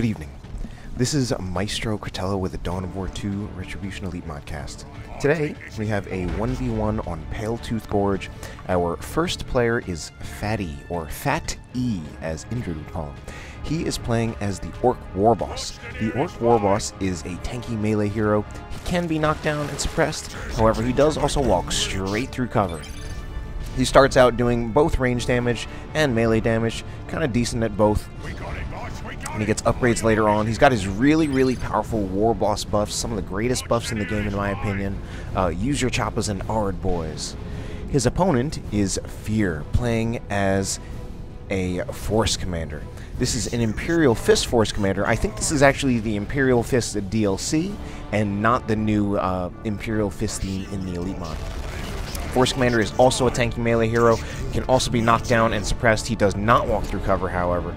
Good evening. This is Maestro Critello with the Dawn of War 2 Retribution Elite Modcast. Today, we have a 1v1 on Pale-Tooth Gorge. Our first player is PhatE, or PhatE, as Indrid would call him. He is playing as the Orc Warboss. The Orc Warboss is a tanky melee hero. He can be knocked down and suppressed, however he does also walk straight through cover. He starts out doing both range damage and melee damage, kind of decent at both. And he gets upgrades later on. He's got his really powerful Warboss buffs, some of the greatest buffs in the game in my opinion. Use your choppas and Ard boys. His opponent is Fear, playing as a Force Commander. This is an Imperial Fist Force Commander. I think this is actually the Imperial Fist DLC and not the new Imperial Fist theme in the Elite mod. Force Commander is also a tanky melee hero. He can also be knocked down and suppressed. He does not walk through cover, however.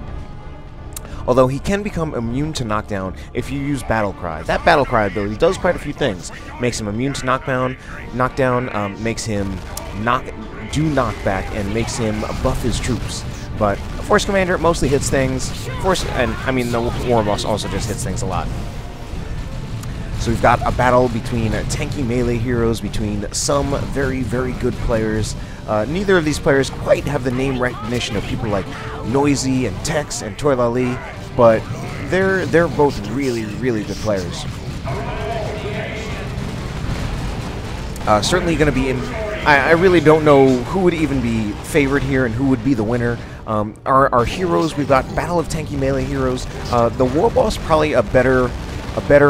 Although he can become immune to knockdown if you use Battle Cry. That Battle Cry ability does quite a few things. Makes him immune to knockdown, makes him do knockback, and makes him buff his troops. But Force Commander mostly hits things. The Warboss also just hits things a lot. So we've got a battle between tanky melee heroes, between some very good players. Neither of these players quite have the name recognition of people like Noisy and Tex and Toilali, but they're both really good players. Certainly going to be in. I really don't know who would even be favored here and who would be the winner. Our heroes, we've got Battle of Tanky Melee heroes. The Warboss probably a better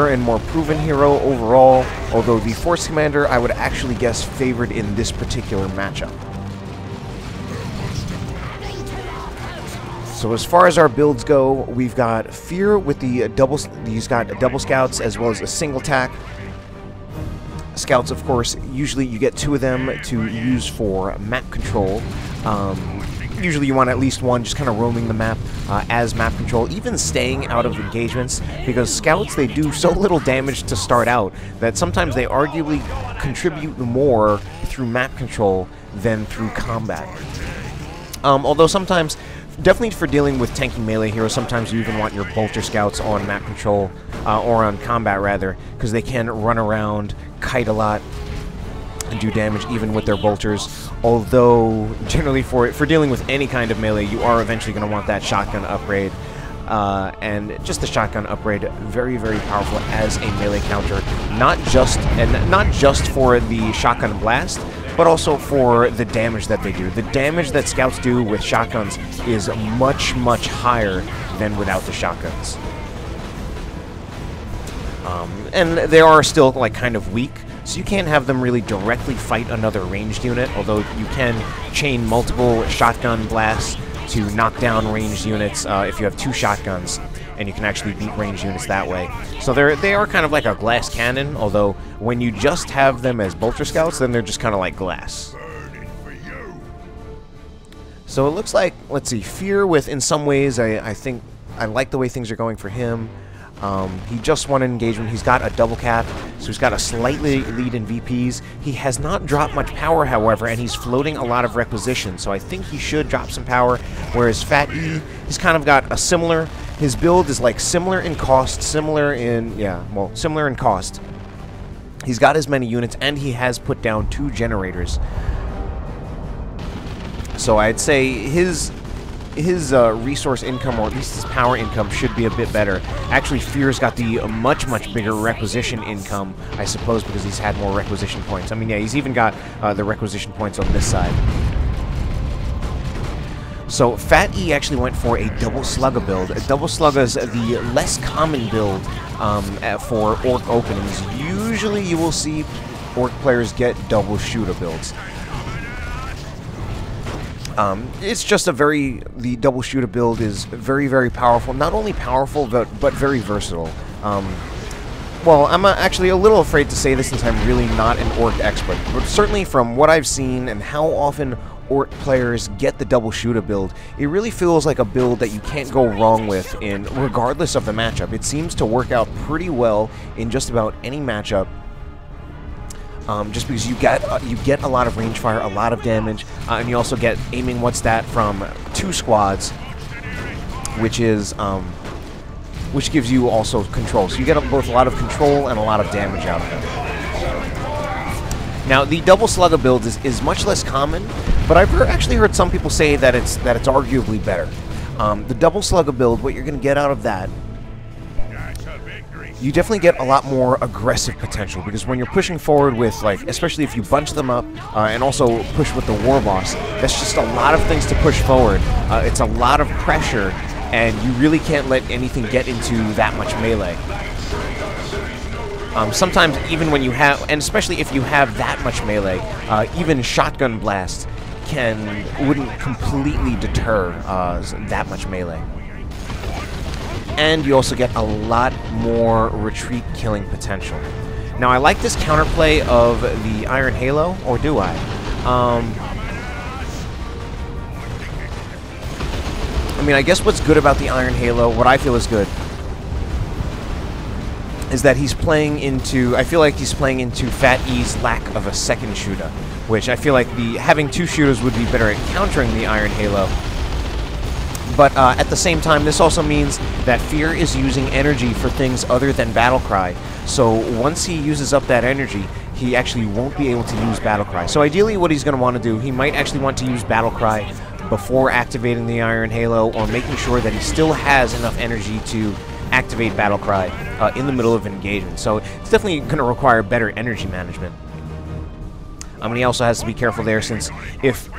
and more proven hero overall, although the Force Commander I would actually guess favored in this particular matchup. So as far as our builds go, we've got Fear with the he's got double scouts as well as a single attack. Scouts, of course, usually you get 2 of them to use for map control. Usually you want at least one just kind of roaming the map as map control, even staying out of engagements, because scouts, they do so little damage to start out that sometimes they arguably contribute more through map control than through combat. Although sometimes, definitely for dealing with tanky melee heroes, sometimes you even want your bolter scouts on map control, or on combat rather, because they can run around, kite a lot, and do damage even with their bolters. Although generally for dealing with any kind of melee, you are eventually going to want that shotgun upgrade, and just the shotgun upgrade, very powerful as a melee counter, not just for the shotgun blast, but also for the damage that they do. The damage that scouts do with shotguns is much higher than without the shotguns. And they are still like kind of weak, so you can't have them really directly fight another ranged unit, although you can chain multiple shotgun blasts to knock down ranged units if you have 2 shotguns, and you can actually beat ranged units that way. So they are kind of like a glass cannon, although when you just have them as bolter scouts, then they're just kind of like glass. So it looks like, let's see, Fear with, in some ways, I think I like the way things are going for him. He just won an engagement. He's got a double cap, so he's got a slightly lead in VPs. He has not dropped much power, however, and he's floating a lot of requisition, so I think he should drop some power, whereas PhatE, he's kind of got a similar, his build is like similar in cost, similar in cost. He's got as many units, and he has put down 2 generators. So I'd say his resource income, or at least his power income, should be a bit better. Actually, Fear's got the much bigger requisition income, I suppose, because he's had more requisition points. I mean, yeah, he's even got the requisition points on this side. So PhatE actually went for a double slugga build. A double slugga is the less common build for orc openings. Usually you will see orc players get double shooter builds. It's just the double shooter build is very powerful. Not only powerful, but very versatile. Well, I'm actually a little afraid to say this since I'm really not an orc expert, but certainly from what I've seen and how often orc players get the double shooter build, it really feels like a build that you can't go wrong with regardless of the matchup. It seems to work out pretty well in just about any matchup. Just because you get a lot of range fire, a lot of damage, and you also get aiming what's that from 2 squads, which is which gives you also control. So you get both a lot of control and a lot of damage out of him. Now, the double slugger build is much less common, but I've actually heard some people say that it's arguably better. The double slugger build, what you're going to get out of that, you definitely get a lot more aggressive potential, because when you're pushing forward with, like, especially if you bunch them up and also push with the Warboss, that's just a lot of things to push forward. It's a lot of pressure, and you really can't let anything get into that much melee. Sometimes even when you have, and especially if you have that much melee, even shotgun blasts wouldn't completely deter that much melee. And you also get a lot more retreat killing potential. Now, I like this counterplay of the Iron Halo, or do I? I mean, I guess what's good about the Iron Halo, what I feel is good, is that he's playing into, I feel like he's playing into PhatE's lack of a second shooter, which I feel like having two shooters would be better at countering the Iron Halo. But at the same time, this also means that Fear is using energy for things other than Battlecry. So once he uses up that energy, he actually won't be able to use Battlecry. So ideally what he's going to want to do, he might actually want to use Battlecry before activating the Iron Halo, or making sure that he still has enough energy to activate Battlecry in the middle of engagement. So it's definitely going to require better energy management. And he also has to be careful there, since if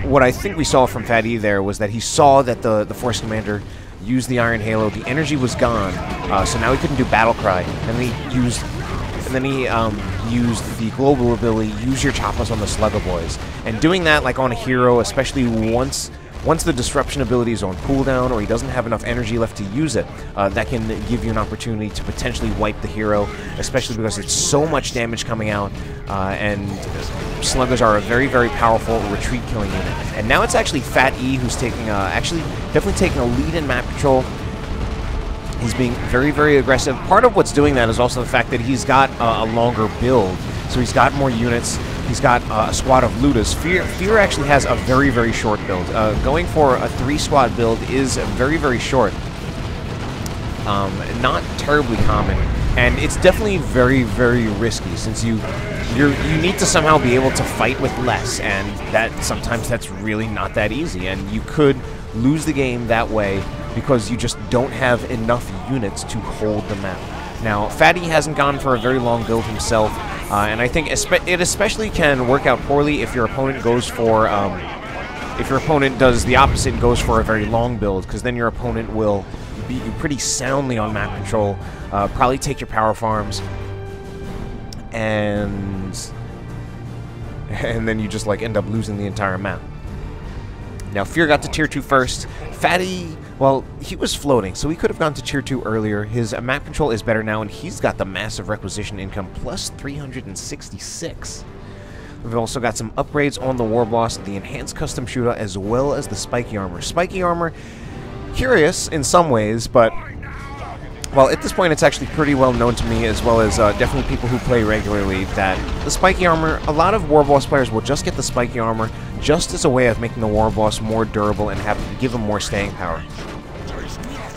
what I think we saw from PhatE there was that he saw that the Force Commander used the Iron Halo, the energy was gone, so now he couldn't do Battlecry, and then he used the global ability, use your choppers on the Slugger Boys. And doing that, like on a hero, especially once the disruption ability is on cooldown, or he doesn't have enough energy left to use it, that can give you an opportunity to potentially wipe the hero, especially because it's so much damage coming out, and Sluggers are a very, very powerful retreat killing unit. And now it's actually PhatE who's taking, definitely taking a lead in map control. He's being very, very aggressive. Part of what's doing that is also the fact that he's got a longer build, so he's got more units. He's got a squad of looters. Fear actually has a very, very short build. Going for a 3-squad build is very, very short. Not terribly common, and it's definitely very, very risky, since you need to somehow be able to fight with less, and sometimes that's really not that easy, and you could lose the game that way because you just don't have enough units to hold the map. Now, PhatE hasn't gone for a very long build himself, and I think it especially can work out poorly if your opponent goes for, if your opponent does the opposite and goes for a very long build, because then your opponent will beat you pretty soundly on map control, probably take your power farms, and then you just like end up losing the entire map. Now, Fear got to Tier 2 first. PhatE, well, he was floating, so he could have gone to Tier 2 earlier. His map control is better now, and he's got the massive requisition income, plus 366. We've also got some upgrades on the Warboss, the enhanced custom shooter, as well as the spiky armor. Spiky armor, curious in some ways, but, well, at this point it's actually pretty well known to me, as well as definitely people who play regularly, that the spiky armor, a lot of Warboss players will just get the spiky armor just as a way of making the Warboss more durable and give him more staying power.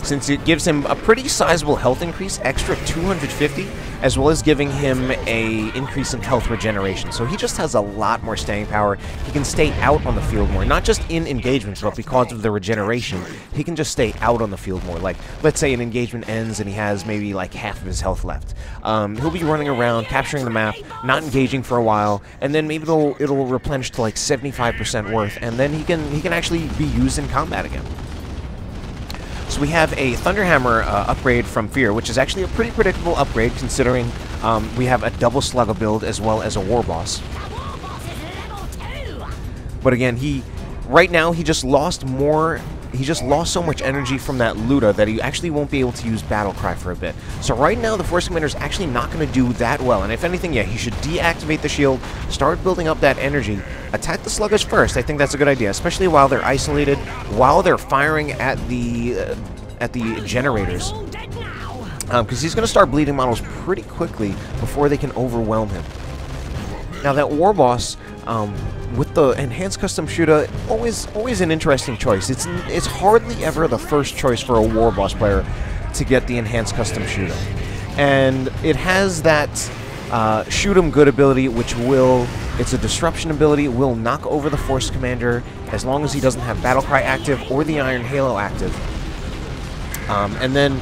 Since it gives him a pretty sizable health increase, extra 250, as well as giving him a increase in health regeneration. So he just has a lot more staying power. He can stay out on the field more, not just in engagements, but because of the regeneration, he can just stay out on the field more. Like, let's say an engagement ends and he has maybe like half of his health left. He'll be running around, capturing the map, not engaging for a while, and then maybe it'll replenish to like 75% worth, and then he can actually be used in combat again. So we have a Thunderhammer upgrade from Fear, which is actually a pretty predictable upgrade, considering we have a double Slugger build as well as a Warboss. But again, right now he just lost so much energy from that Luda that he actually won't be able to use Battlecry for a bit. So right now the Force Commander is actually not going to do that well, and if anything, yeah, he should deactivate the shield, start building up that energy, attack the Sluggers first. I think that's a good idea, especially while they're isolated, while they're firing at the generators, because he's going to start bleeding models pretty quickly before they can overwhelm him. Now that Warboss, with the enhanced custom shooter, always an interesting choice. It's hardly ever the first choice for a Warboss player. to get the enhanced custom shoot 'em. And it has that shoot 'em good ability, which will, it's a disruption ability, will knock over the Force Commander as long as he doesn't have Battlecry active or the Iron Halo active. And then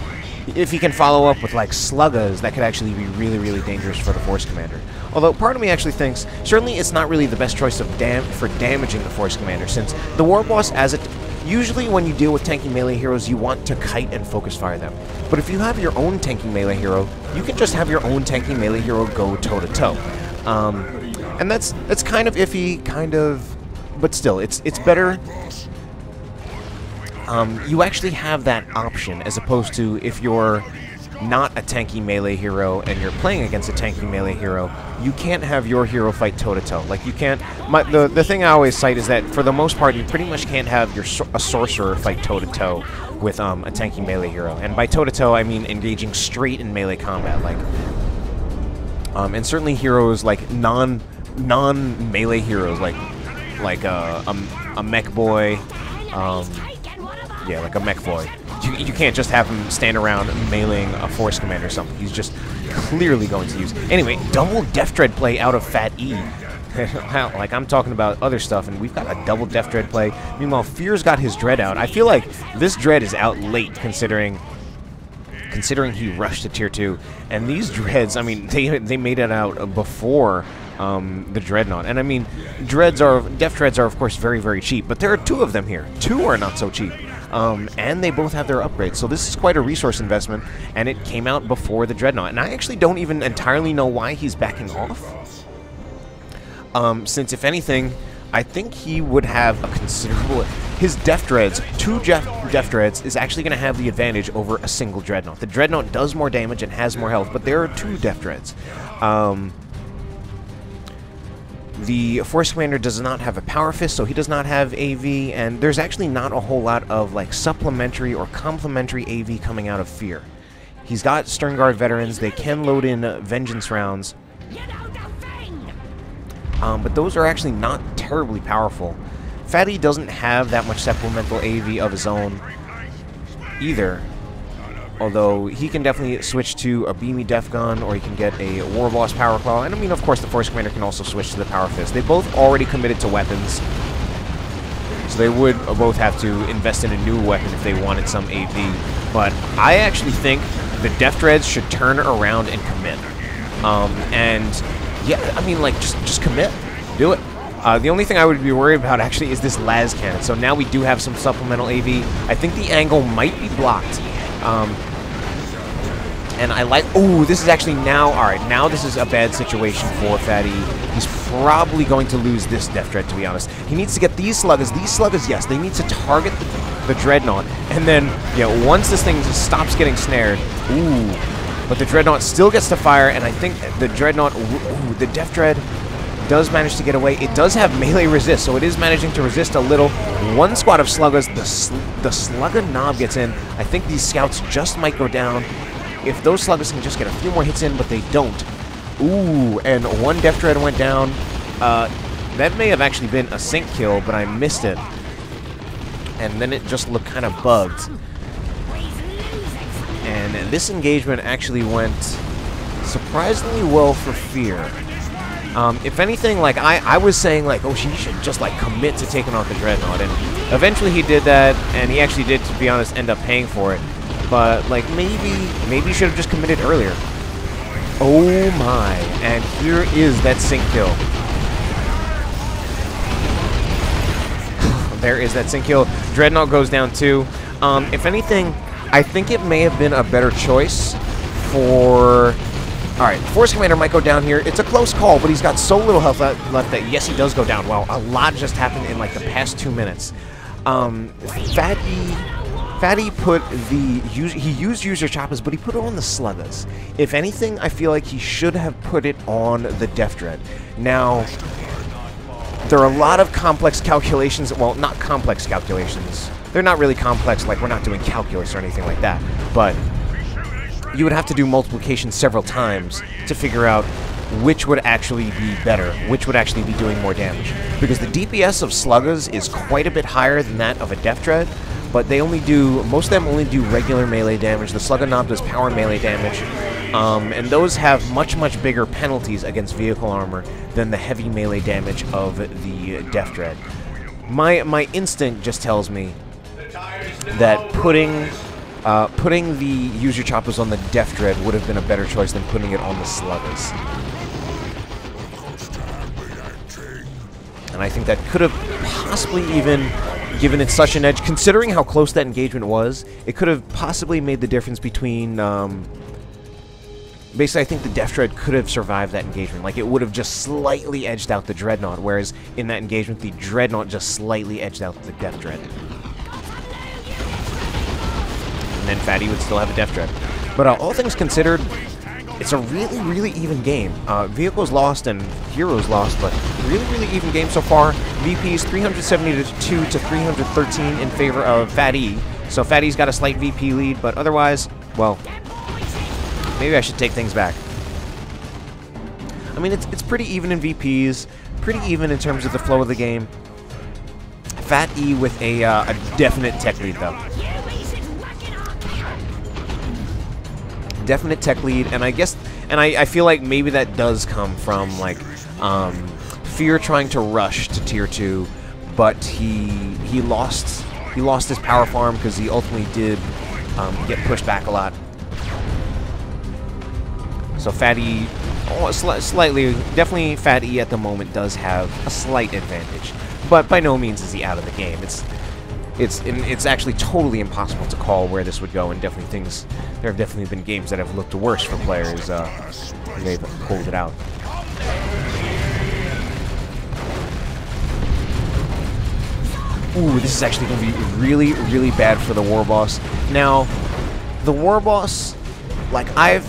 if he can follow up with like Sluggas, that could actually be really, really dangerous for the Force Commander. Although part of me actually thinks, certainly it's not really the best choice of for damaging the Force Commander, since the Warboss, as it usually when you deal with tanky melee heroes, you want to kite and focus fire them. But if you have your own tanky melee hero, you can just have your own tanky melee hero go toe to toe. And that's kind of iffy, kind of, but still, it's better. You actually have that option, as opposed to if you're not a tanky melee hero and you're playing against a tanky melee hero, you can't have your hero fight toe-to-toe. Like, you can't... The thing I always cite is that, for the most part, you pretty much can't have a sorcerer fight toe-to-toe with a tanky melee hero. And by toe-to-toe, I mean engaging straight in melee combat. Like, and certainly heroes, like, non-melee heroes, like a mech boy, yeah, like a mech boy. You can't just have him stand around meleeing a Force Commander or something. He's just clearly going to use... Anyway, double Death Dread play out of PhatE. Like, I'm talking about other stuff, and we've got a double Death Dread play. Meanwhile, Fear's got his Dread out. I feel like this Dread is out late, considering he rushed to Tier 2. And these Dreads, I mean, they made it out before the Dreadnought. And I mean, Death Dreads are, of course, very, very cheap. But there are 2 of them here. 2 are not so cheap. And they both have their upgrades, so this is quite a resource investment, and it came out before the Dreadnought. And I actually don't even entirely know why he's backing off, since, if anything, I think he would have a considerable... His Death Dreads, 2 Death Dreads, is actually going to have the advantage over a single Dreadnought. The Dreadnought does more damage and has more health, but there are 2 Death Dreads. The Force Commander does not have a Power Fist, so he does not have AV, and there's actually not a whole lot of like supplementary or complementary AV coming out of Fear. He's got Stern Guard veterans, they can load in Vengeance rounds, but those are actually not terribly powerful. PhatE doesn't have that much supplemental AV of his own either, although he can definitely switch to a Beamy Def Gun, or he can get a Warboss Power Claw, and I mean, of course, the Force Commander can also switch to the Power Fist. They both already committed to weapons, so they would both have to invest in a new weapon if they wanted some AV, but I actually think the Death Dreads should turn around and commit. And, yeah, I mean, like, just commit. Do it. The only thing I would be worried about, actually, is this Las Cannon. So now we do have some supplemental AV. I think the angle might be blocked. And I like... Oh, this is actually now... Alright, now this is a bad situation for PhatE. He's probably going to lose this Death Dread, to be honest. He needs to get these Sluggas. These Sluggas, yes, they need to target the Dreadnought. And then, yeah, once this thing just stops getting snared... Ooh. But the Dreadnought still gets to fire, and I think the Dreadnought... Ooh, the Death Dread does manage to get away. It does have melee resist, so it is managing to resist a little. One squad of Sluggas. The Slugga Knob gets in. I think these Scouts just might go down. If those Sluggas can just get a few more hits in, but they don't. Ooh, and one Death Dread went down. That may have actually been a sync kill, but I missed it. And then it just looked kind of bugged. And this engagement actually went surprisingly well for Fear. If anything, like, I was saying, like, oh, she should just, like, commit to taking out the Dreadnought. And eventually he did that, and he actually did, to be honest, end up paying for it. But, like, maybe he should have just committed earlier. Oh my, and here is that sync kill. There is that sync kill. Dreadnought goes down too. If anything, I think it may have been a better choice for... Alright, Force Commander might go down here. It's a close call, but he's got so little health left that, yes, he does go down. Wow, a lot just happened in, like, the past 2 minutes. PhatE put the... He used user choppers, but he put it on the Sluggas. If anything, I feel like he should have put it on the Death Dread. Now, there are a lot of complex calculations. Well, not complex calculations. They're not really complex, like we're not doing calculus or anything like that. But you would have to do multiplication several times to figure out which would actually be better, which would actually be doing more damage. Because the DPS of Sluggas is quite a bit higher than that of a Death Dread, but they only do, most of them only do regular melee damage. The Slugger Knob does power melee damage, and those have much, much bigger penalties against vehicle armor than the heavy melee damage of the Death Dread. My instinct just tells me that putting the Use Your Choppers on the Death Dread would have been a better choice than putting it on the Sluggers. And I think that could have possibly even given it such an edge, considering how close that engagement was. It could have possibly made the difference between, basically I think the Death Dread could have survived that engagement. Like, it would have just slightly edged out the Dreadnought, whereas in that engagement the Dreadnought just slightly edged out the Death Dread. And then PhatE would still have a Death Dread. But all things considered, it's a really, really even game. Vehicles lost and heroes lost, but really, really even game so far. VPs 372 to 313 in favor of PhatE. So PhatE's got a slight VP lead, but otherwise, well, maybe I should take things back. I mean, it's pretty even in VPs, pretty even in terms of the flow of the game. PhatE with a definite tech lead, though. Definite tech lead, and I guess, and I feel like maybe that does come from, like, Fear trying to rush to tier 2, but he lost his power farm because he ultimately did get pushed back a lot. So PhatE, slightly, definitely PhatE at the moment does have a slight advantage, but by no means is he out of the game. It's actually totally impossible to call where this would go, and definitely there have definitely been games that have looked worse for players when they've pulled it out. Ooh, this is actually going to be really, really bad for the Warboss. Now, the Warboss, like, I've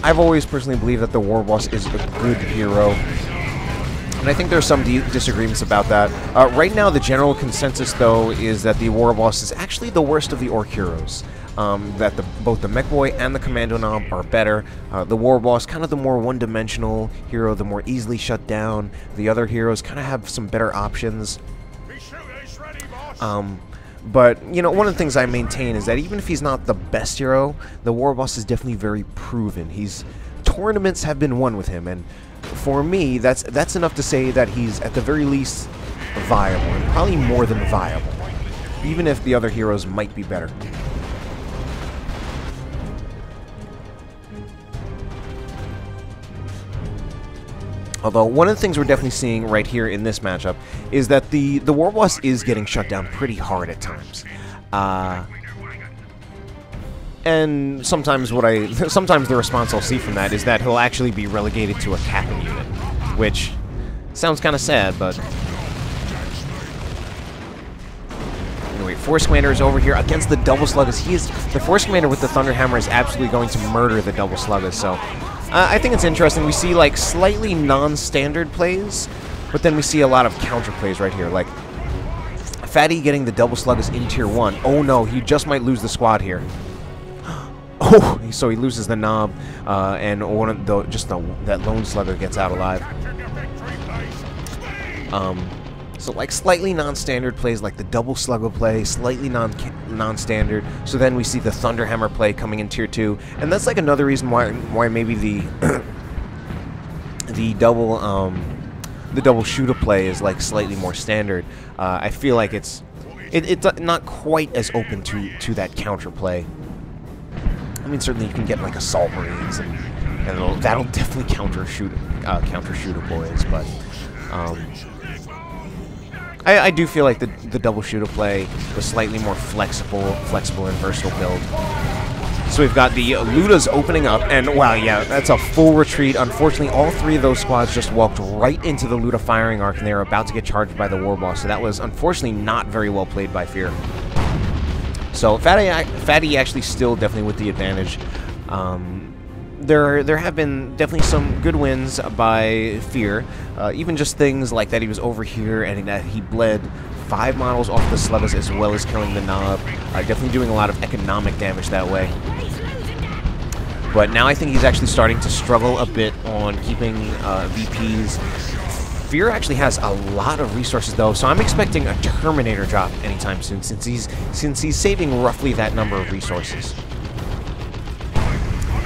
always personally believed that the Warboss is a good hero. And I think there's some disagreements about that. Right now, the general consensus, though, is that the Warboss is actually the worst of the Orc heroes. That both the Mech Boy and the Commando Knob are better. The Warboss, kind of the more one-dimensional hero, the more easily shut down. The other heroes kind of have some better options. But, you know, one of the things I maintain is that even if he's not the best hero, the Warboss is definitely very proven. Tournaments have been won with him, and for me, that's enough to say that he's at the very least viable, and probably more than viable, even if the other heroes might be better. Although, one of the things we're definitely seeing right here in this matchup is that the Warboss is getting shut down pretty hard at times. And sometimes sometimes the response I'll see from that is that he'll actually be relegated to a capping unit, which sounds kind of sad, but anyway, Force Commander is over here against the Double Sluggers. The Force Commander with the Thunder Hammer is absolutely going to murder the Double Sluggers, so I think it's interesting. We see, like, slightly non-standard plays, but then we see a lot of counter plays right here, like PhatE getting the Double Sluggers in tier 1. Oh no, he just might lose the squad here. Oh, so he loses the Knob, and that Lone Slugger gets out alive. So, like, slightly non-standard plays, like the Double Slugger play, slightly non-standard. So then we see the Thunder Hammer play coming in tier 2, and that's like another reason why maybe the double shooter play is like slightly more standard. I feel like it's not quite as open to that counter play. I mean, certainly you can get like Assault Marines, and that'll definitely counter shooter boys, but I do feel like the double shooter play was slightly more flexible and versatile build. So we've got the Ludas opening up, and wow, yeah, that's a full retreat. Unfortunately, all three of those squads just walked right into the Luda firing arc, and they were about to get charged by the Warboss. So that was unfortunately not very well played by Fear. So PhatE actually still definitely with the advantage. There have been definitely some good wins by Fear. Even just things like that he was over here and that he bled 5 models off the Sluggers as well as killing the Knob. Definitely doing a lot of economic damage that way. But now I think he's actually starting to struggle a bit on keeping VPs Fear actually has a lot of resources though, so I'm expecting a Terminator drop anytime soon, since he's saving roughly that number of resources.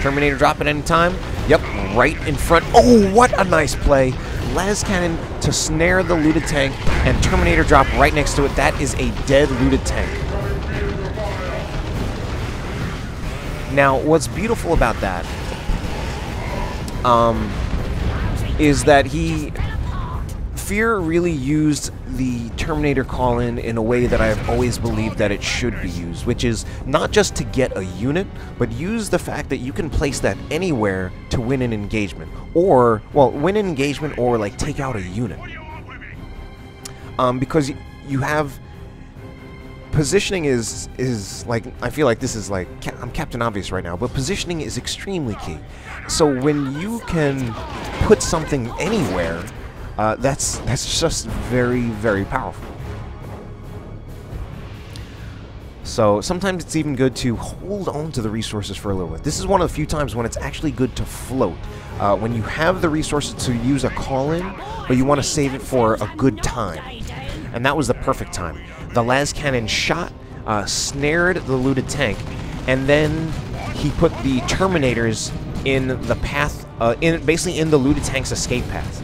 Terminator drop at any time. Yep, right in front. Oh, what a nice play. Las Cannon to snare the looted tank, and Terminator drop right next to it. That is a dead looted tank. Now, what's beautiful about that is that Fear really used the Terminator call-in a way that I've always believed that it should be used, which is not just to get a unit, but use the fact that you can place that anywhere to win an engagement. Or, well, win an engagement or, like, take out a unit. Because you have... Positioning is like, I feel like this is like, I'm Captain Obvious right now, but positioning is extremely key. So when you can put something anywhere, that's just very, very powerful. So sometimes it's even good to hold on to the resources for a little bit. This is one of the few times when it's actually good to float. When you have the resources to use a call-in, but you want to save it for a good time. And that was the perfect time. The las cannon shot, snared the looted tank, and then he put the Terminators in the path, basically in the looted tank's escape path.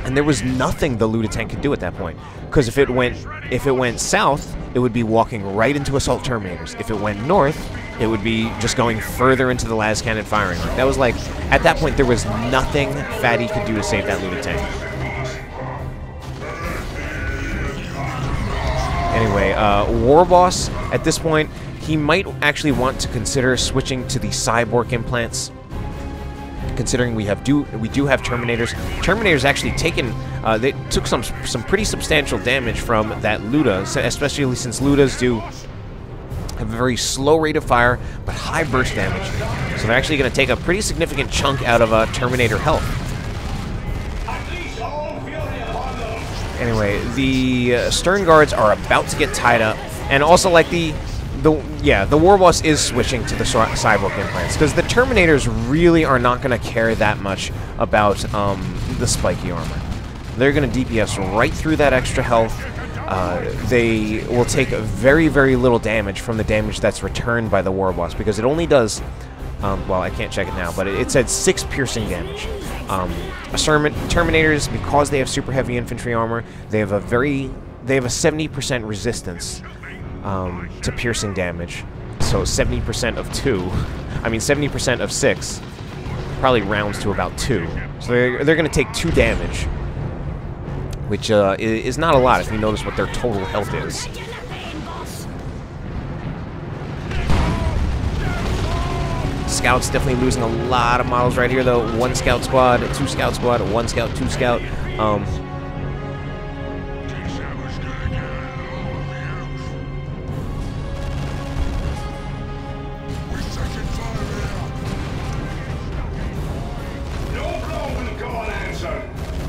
And there was nothing the looted tank could do at that point, because if it went south, it would be walking right into assault Terminators. If it went north, it would be just going further into the las cannon firing line. That was like, at that point, there was nothing PhatE could do to save that looted tank. Anyway, Warboss, at this point, he might actually want to consider switching to the cyborg implants, considering we do have Terminators. Terminators actually they took some pretty substantial damage from that Luda, especially since Ludas do have a very slow rate of fire, but high burst damage. So they're actually going to take a pretty significant chunk out of Terminator health. Anyway, the Stern Guards are about to get tied up, and also like the Warboss is switching to the cyborg implants because the Terminators really are not going to care that much about the spiky armor. They're going to DPS right through that extra health. They will take very, very little damage from the damage that's returned by the Warboss because it only does. Well, I can't check it now, but it said 6 piercing damage. Terminators, because they have super heavy infantry armor, they have a 70% resistance to piercing damage. So 70% of 70% of 6 probably rounds to about 2. So they're going to take 2 damage, which is not a lot if you notice what their total health is. Scouts definitely losing a lot of models right here, though. 1 scout squad, 2 scout squad, 1 scout, 2 scout.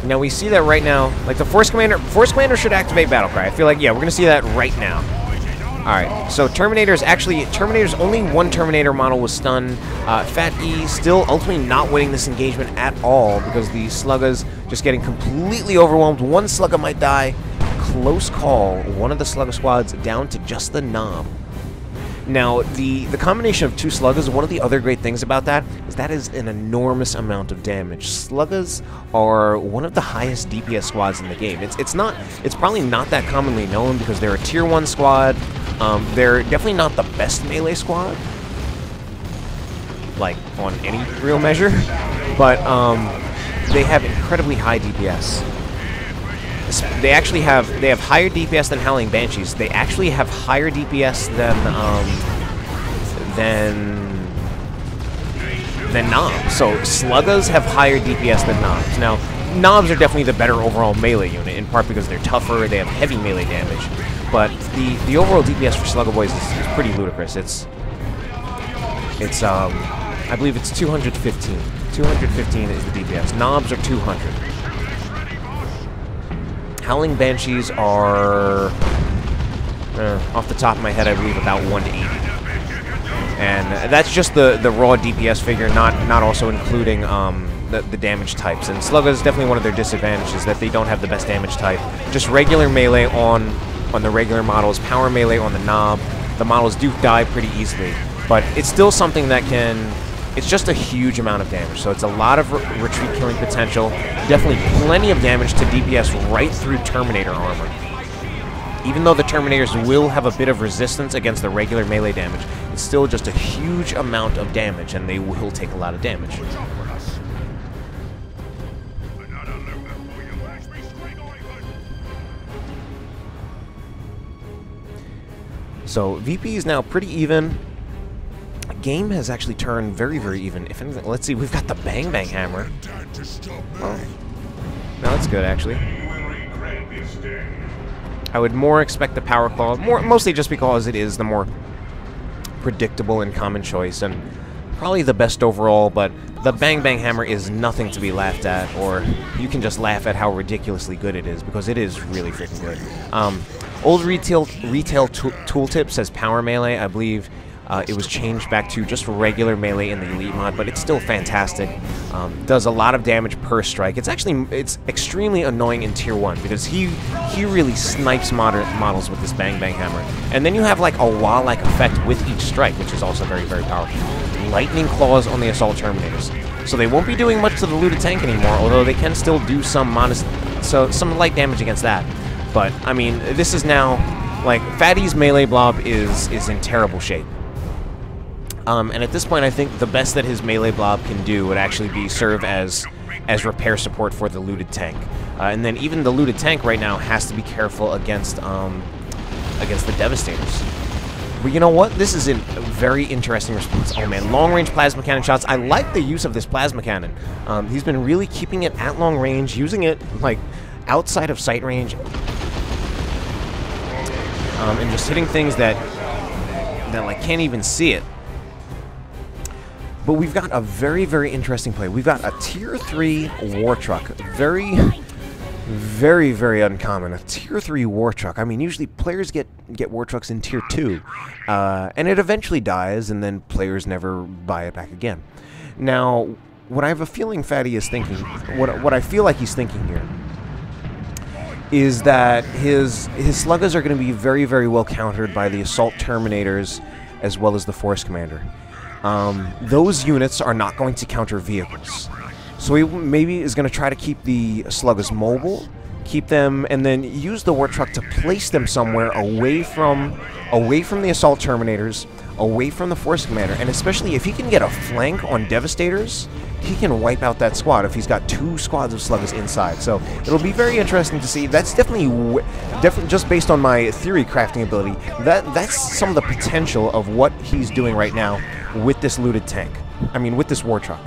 Now we see that right now. Like the Force Commander should activate Battle Cry. I feel like, yeah, we're gonna see that right now. Alright, so Terminators, only 1 Terminator model was stunned. PhatE still ultimately not winning this engagement at all because the Sluggas just getting completely overwhelmed. 1 Slugga might die. Close call. One of the Slugga squads down to just the knob. Now, the combination of 2 Sluggas, one of the other great things about that is an enormous amount of damage. Sluggas are one of the highest DPS squads in the game. It's probably not that commonly known because they're a tier 1 squad. They're definitely not the best melee squad, like on any real measure, but they have incredibly high DPS. They have higher DPS than Howling Banshees. They actually have higher DPS than Knobs. So Sluggas have higher DPS than Knobs. Now, Knobs are definitely the better overall melee unit, in part because they're tougher, they have heavy melee damage. But the overall DPS for Slugga Boys is pretty ludicrous. It's I believe it's 215. 215 is the DPS. Knobs are 200. Howling Banshees are, off the top of my head, I believe about 180. And that's just the raw DPS figure, not also including the damage types. And Slugga is definitely one of their disadvantages, that they don't have the best damage type. Just regular melee on the regular models, power melee on the knob. The models do die pretty easily, but it's still something that can... It's just a huge amount of damage, so it's a lot of retreat killing potential. Definitely plenty of damage to DPS right through Terminator armor. Even though the Terminators will have a bit of resistance against the regular melee damage, it's still just a huge amount of damage, and they will take a lot of damage. So VP is now pretty even. Game has actually turned very, very even. If anything, let's see, we've got the Bang Bang Hammer. Oh. No, that's good, actually. I would more expect the Power Claw, mostly just because it is the more predictable and common choice, and probably the best overall, but the Bang Bang Hammer is nothing to be laughed at, or you can just laugh at how ridiculously good it is, because it is really freaking good. Old retail tooltip says Power Melee. I believe it was changed back to just regular melee in the Elite mod, but it's still fantastic. Does a lot of damage per strike. It's extremely annoying in Tier 1 because he really snipes models with this Bang Bang Hammer. And then you have like a wall-like effect with each strike, which is also very, very powerful. Lightning Claws on the Assault Terminators. So they won't be doing much to the looted tank anymore, although they can still do some some light damage against that. But, I mean, this is now, like, PhatE's melee blob is in terrible shape. And at this point, I think the best that his melee blob can do would actually be serve as repair support for the looted tank. And then even the looted tank right now has to be careful against the Devastators. But you know what? This is a very interesting response. Oh man, long-range plasma cannon shots. I like the use of this plasma cannon. He's been really keeping it at long range, using it like outside of sight range, and just hitting things that like can't even see it. But we've got a very, very interesting play. We've got a Tier 3 war truck. Very, very, very uncommon. A Tier 3 war truck. I mean, usually players get war trucks in Tier 2. And it eventually dies, and then players never buy it back again. Now, what I have a feeling PhatE is thinking, what I feel like he's thinking here, is that his Sluggas are going to be very, very well countered by the Assault Terminators as well as the Force Commander. Those units are not going to counter vehicles. So he maybe is going to try to keep the Sluggas mobile, keep them, and then use the war truck to place them somewhere away from the Assault Terminators, away from the Force Commander, and especially if he can get a flank on Devastators, he can wipe out that squad if he's got 2 squads of Sluggas inside. So it'll be very interesting to see. That's definitely just based on my theory crafting ability. That's some of the potential of what he's doing right now with this looted tank. I mean, with this war truck.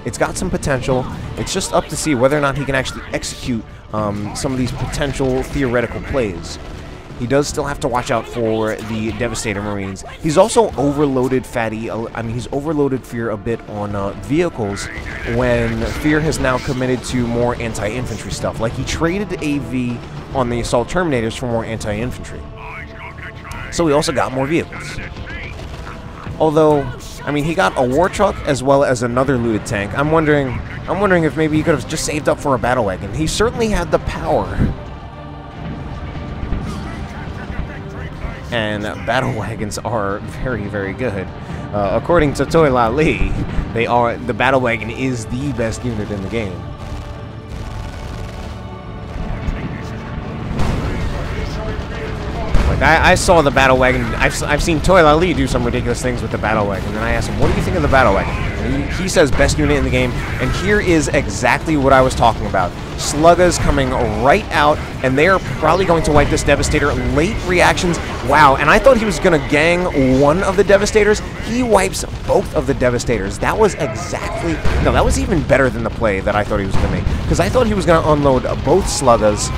It's got some potential. It's just up to see whether or not he can actually execute some of these potential theoretical plays. He does still have to watch out for the Devastator Marines. He's also overloaded PhatE. I mean, he's overloaded Fear a bit on vehicles when Fear has now committed to more anti-infantry stuff. Like, he traded AV on the Assault Terminators for more anti-infantry. So he also got more vehicles. Although, I mean, he got a war truck as well as another looted tank. I'm wondering if maybe he could have just saved up for a battle wagon. He certainly had the power. And battle wagons are very, very good. According to Toy La Lee, the battle wagon is the best unit in the game. Like, I saw the battle wagon. I've seen Toy La Lee do some ridiculous things with the battle wagon, and I asked him, "What do you think of the battle wagon?" And he says best unit in the game, and here is exactly what I was talking about. Sluggas coming right out, and they are probably going to wipe this Devastator. Late reactions, wow, and I thought he was going to gang one of the Devastators. He wipes both of the Devastators. That was exactly, no, that was even better than the play that I thought he was going to make, because I thought he was going to unload both Sluggas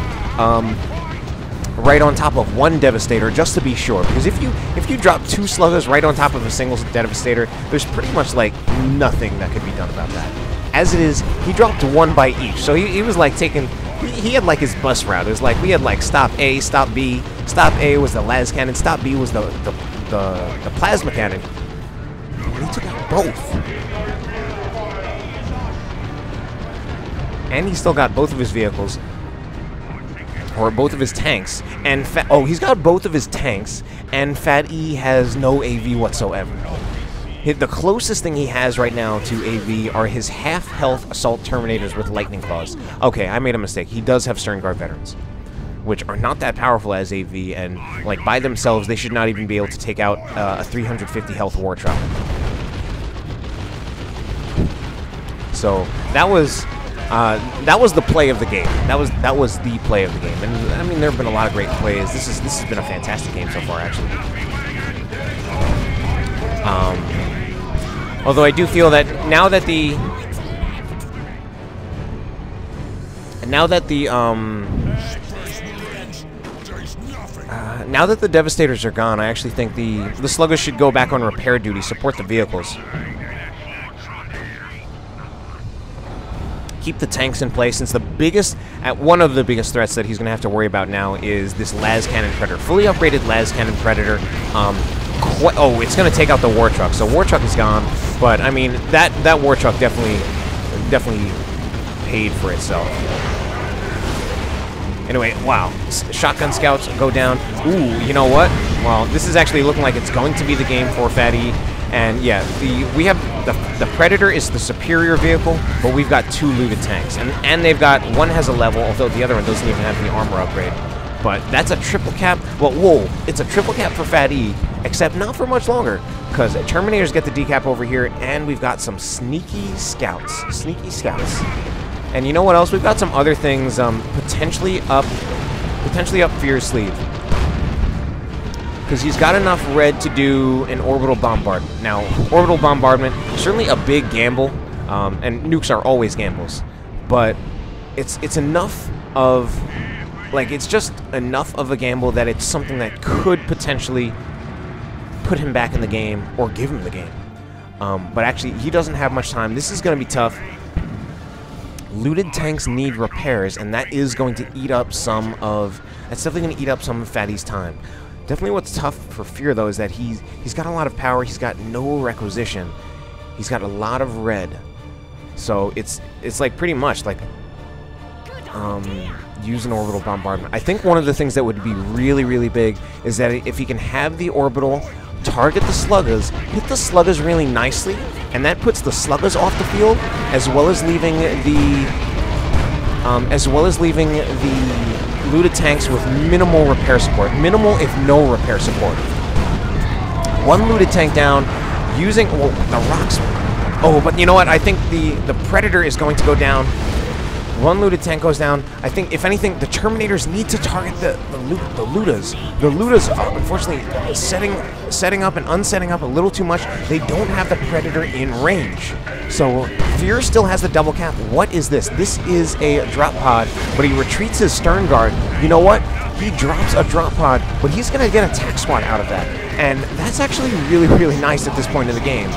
right on top of one Devastator, just to be sure. Because if you drop 2 Sluggas right on top of a single Devastator, there's pretty much like nothing that could be done about that. As it is, he dropped 1 by each, so he was like taking, he had like his bus route. It was like, we had like stop A, stop B. Stop A was the las cannon, stop B was the plasma cannon. took out both. And he still got both of his vehicles. Or both of his tanks. And he's got both of his tanks. And PhatE has no AV whatsoever. The closest thing he has right now to AV are his half-health Assault Terminators with Lightning Claws. Okay, I made a mistake. He does have Stern Guard Veterans, which are not that powerful as AV, and like by themselves, they should not even be able to take out a 350 health War Truck. So that was the play of the game. That was the play of the game. And I mean, there have been a lot of great plays. This has been a fantastic game so far, actually. Although I do feel that now that the Devastators are gone, I actually think the Sluggers should go back on repair duty, support the vehicles. Keep the tanks in place, since one of the biggest threats that he's going to have to worry about now is this Las Cannon Predator. Fully upgraded Las Cannon Predator. It's going to take out the War Truck. So War Truck is gone, but I mean that War Truck definitely paid for itself. Anyway, wow. Shotgun Scouts go down. Ooh, you know what? Well, this is actually looking like it's going to be the game for PhatE. And yeah, we have the Predator is the superior vehicle, but we've got 2 looted tanks. And they've got, one has a level, although the other one doesn't even have the armor upgrade. But that's a triple cap. Well, whoa, it's a triple cap for PhatE, except not for much longer, because Terminators get the decap over here, and we've got some sneaky scouts. Sneaky scouts. And you know what else? We've got some other things potentially up Fear's sleeve. Because he's got enough red to do an orbital bombardment. Now, orbital bombardment, certainly a big gamble, and nukes are always gambles, but it's enough of, like, it's just enough of a gamble that it's something that could potentially put him back in the game, or give him the game. But actually, he doesn't have much time. This is going to be tough. Looted tanks need repairs, and that is going to eat up some of, that's definitely going to eat up some of PhatE's time. Definitely what's tough for Fear, though, is that he's got a lot of power, he's got no requisition, he's got a lot of red. So it's like pretty much like use an orbital bombardment. I think one of the things that would be really, really big is that if he can have the orbital target the Sluggers, hit the Sluggers really nicely, and that puts the Sluggers off the field, as well as leaving the looted tanks with minimal repair support. Minimal, if no repair support. One looted tank down, using the rocks. Oh, but you know what? I think the Predator is going to go down. One looted tank goes down. I think, if anything, the Terminators need to target the looters. The looters are, unfortunately, setting up and unsetting up a little too much. They don't have the Predator in range. So Fear still has the double cap. What is this? This is a drop pod, but he retreats his stern guard. You know what? He drops a drop pod, but he's going to get a tac squad out of that. And that's actually really, really nice at this point in the game.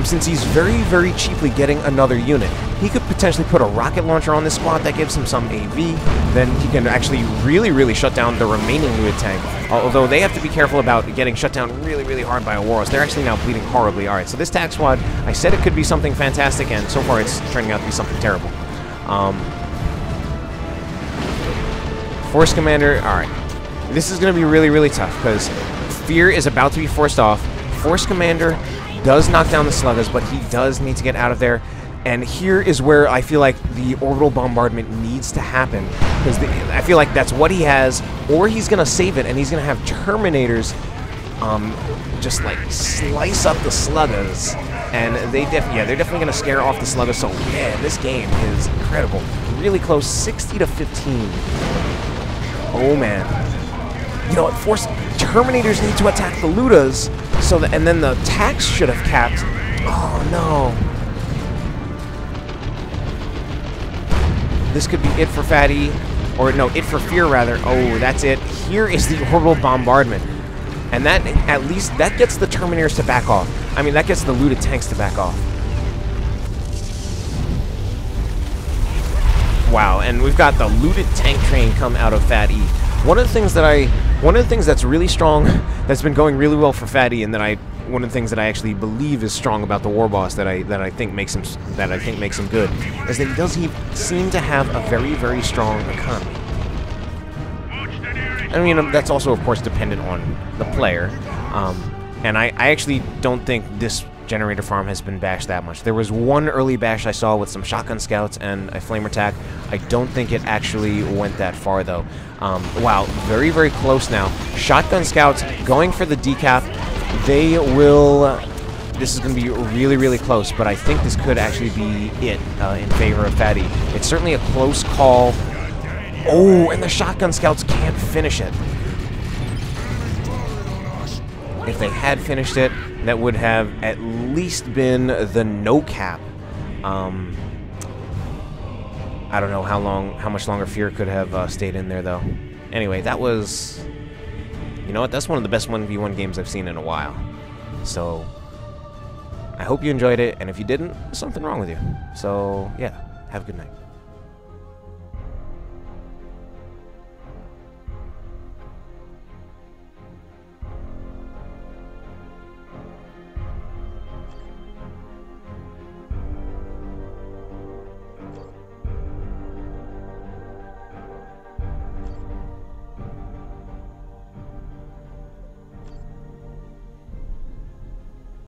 Since he's very, very cheaply getting another unit. He could potentially put a rocket launcher on this squad that gives him some AV. Then he can actually really, really shut down the remaining looted tank. Although they have to be careful about getting shut down really, really hard by a Warboss. They're actually now bleeding horribly. Alright, so this tac squad, I said it could be something fantastic, and so far it's turning out to be something terrible. Force Commander, alright. This is going to be really, really tough, because Fear is about to be forced off. Force Commander does knock down the Sluggers, but he does need to get out of there. And here is where I feel like the orbital bombardment needs to happen, because I feel like that's what he has, or he's going to save it, and he's going to have Terminators just like slice up the Sluggers, and they're definitely going to scare off the Sluggers. So man, this game is incredible. Really close, 60 to 15. Oh man. You know what? Force Terminators need to attack the looters, so that, and then the tax should have capped. Oh no. This could be it for PhatE, or no, it for Fear rather. Oh, that's it. Here is the orbital bombardment, and that at least that gets the Terminators to back off. I mean, that gets the looted tanks to back off. Wow, and we've got the looted tank train come out of PhatE. One of the things that's really strong, that's been going really well for PhatE, and that I one of the things that I actually believe is strong about the Warboss that I think makes him good is that he does seem to have a very, very strong economy. I mean, that's also, of course, dependent on the player. And I actually don't think this generator farm has been bashed that much. There was one early bash I saw with some shotgun scouts and a flame attack. I don't think it actually went that far, though. Wow, very, very close now. Shotgun scouts going for the decap. They will... This is going to be really, really close, but I think this could actually be it in favor of PhatE. It's certainly a close call. Oh, and the shotgun scouts can't finish it. If they had finished it, that would have at least been the no cap. I don't know how much longer Fear could have stayed in there, though. Anyway, that was... You know what? That's one of the best 1v1 games I've seen in a while. So, I hope you enjoyed it, and if you didn't, there's something wrong with you. So, yeah, have a good night.